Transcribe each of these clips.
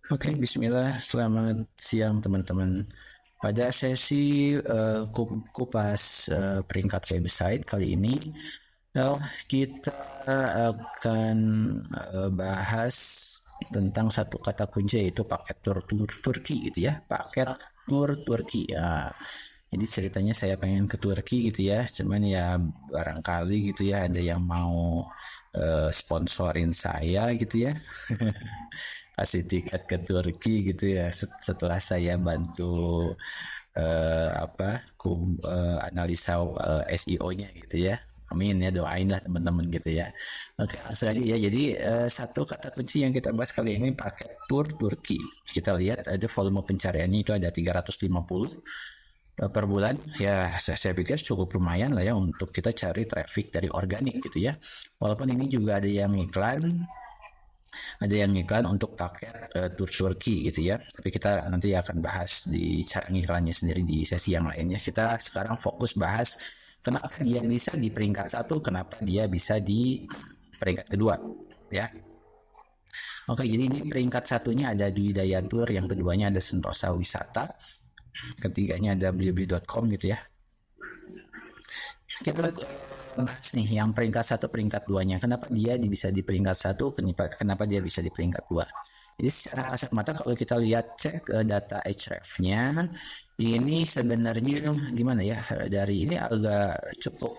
Oke, Bismillah. Selamat siang teman-teman. Pada sesi kupas peringkat website kali ini, kita akan bahas tentang satu kata kunci yaitu paket tur Turki gitu ya, paket tur Turki. Ya, jadi ceritanya saya pengen ke Turki gitu ya, cuman ya barangkali gitu ya ada yang mau sponsorin saya gitu ya. Kasih tiket ke Turki gitu ya setelah saya bantu analisa SEO-nya gitu ya. Amin ya, doain lah teman-teman gitu ya. Oke, langsung aja ya. Jadi satu kata kunci yang kita bahas kali ini pakai tur Turki. Kita lihat ada volume pencariannya itu ada 350 per bulan. Ya, saya pikir cukup lumayan lah ya untuk kita cari traffic dari organik gitu ya. Walaupun ini juga ada yang iklan untuk paket tur Turki gitu ya. Tapi kita nanti akan bahas di cara ngiklannya sendiri di sesi yang lainnya. Kita sekarang fokus bahas kenapa dia bisa di peringkat satu, kenapa dia bisa di peringkat kedua, ya. Oke, jadi ini peringkat satunya ada Dwi Daya Tour, yang keduanya ada Sentosa Wisata, ketiganya ada blibli.com gitu ya. Kita bahas nih yang peringkat satu, peringkat duanya. Kenapa dia bisa di peringkat satu, kenapa dia bisa di peringkat dua. Jadi secara kasat mata kalau kita lihat cek data Href-nya, ini sebenarnya gimana ya, dari ini agak cukup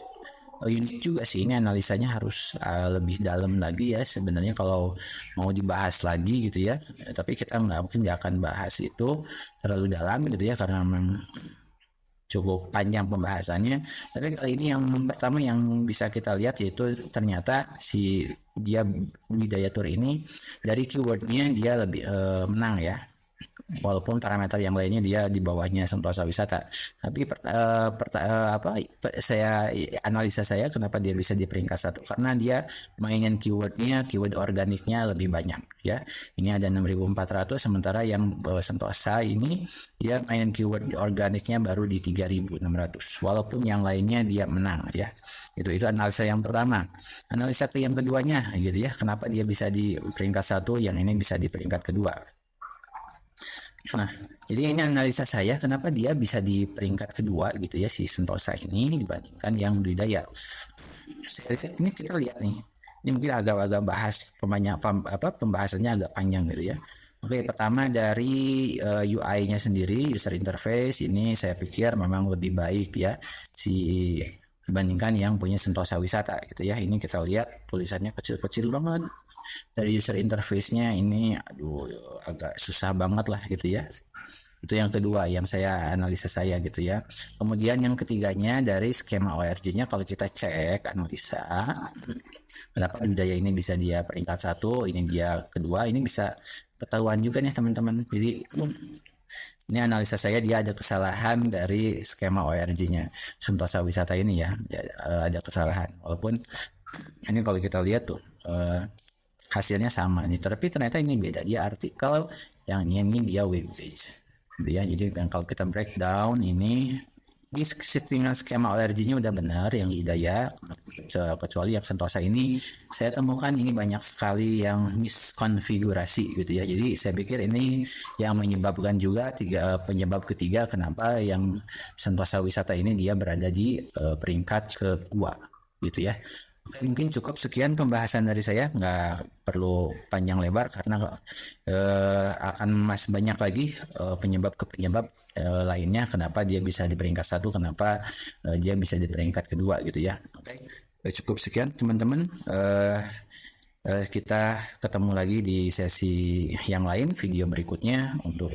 unik juga sih. Ini analisanya harus lebih dalam lagi ya sebenarnya kalau mau dibahas lagi gitu ya. Tapi kita mungkin nggak akan bahas itu terlalu dalam gitu ya, karena memang cukup panjang pembahasannya. Tapi kali ini yang pertama yang bisa kita lihat yaitu ternyata si dia Budaya Tour ini dari keywordnya dia lebih menang ya. Walaupun parameter yang lainnya dia di bawahnya Sentosa Wisata, tapi saya analisa saya kenapa dia bisa di peringkat satu, karena dia mainin keyword organiknya lebih banyak ya. Ini ada 6.400, sementara yang Sentosa ini dia mainin keyword organiknya baru di 3.600, walaupun yang lainnya dia menang ya. Itu analisa yang pertama. Analisa yang keduanya gitu ya, kenapa dia bisa di peringkat satu, yang ini bisa di peringkat kedua. Nah, jadi ini analisa saya kenapa dia bisa di peringkat kedua gitu ya, si Sentosa ini dibandingkan yang Budaya. Saya lihat ini, kita lihat nih. Ini mungkin agak-agak bahas pembahasannya agak panjang gitu ya. Oke, pertama dari UI-nya sendiri, user interface ini saya pikir memang lebih baik ya si dibandingkan yang punya Sentosa Wisata gitu ya. Ini kita lihat tulisannya kecil-kecil banget. Dari user interface-nya ini aduh agak susah banget lah gitu ya. Itu yang kedua yang saya analisa saya gitu ya. Kemudian yang ketiganya dari skema ORG-nya, kalau kita cek analisa kenapa budaya ini bisa dia peringkat satu, ini dia kedua, ini bisa ketahuan juga nih teman-teman. Jadi ini analisa saya, dia ada kesalahan dari skema ORG-nya Sentosa Wisata ini ya. Ada kesalahan. Walaupun ini kalau kita lihat tuh hasilnya sama nih, tapi ternyata ini beda, dia artikel, yang ini dia web page gitu ya. Jadi kalau kita breakdown ini settingan skema ORG-nya udah benar yang Hidayah, kecuali yang Sentosa ini saya temukan ini banyak sekali yang miskonfigurasi gitu ya. Jadi saya pikir ini yang menyebabkan juga penyebab ketiga kenapa yang Sentosa Wisata ini dia berada di peringkat kedua gitu ya. Oke, mungkin cukup sekian pembahasan dari saya, nggak perlu panjang lebar karena akan masih banyak lagi penyebab lainnya kenapa dia bisa di peringkat satu, kenapa dia bisa di peringkat kedua gitu ya. Oke, cukup sekian teman-teman. Kita ketemu lagi di sesi yang lain, video berikutnya untuk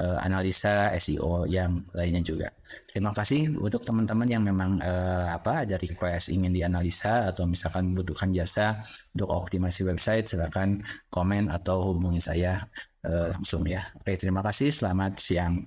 analisa SEO yang lainnya juga. Terima kasih untuk teman-teman yang memang ada request ingin dianalisa atau misalkan membutuhkan jasa untuk optimasi website, silakan komen atau hubungi saya langsung ya. Oke, terima kasih. Selamat siang.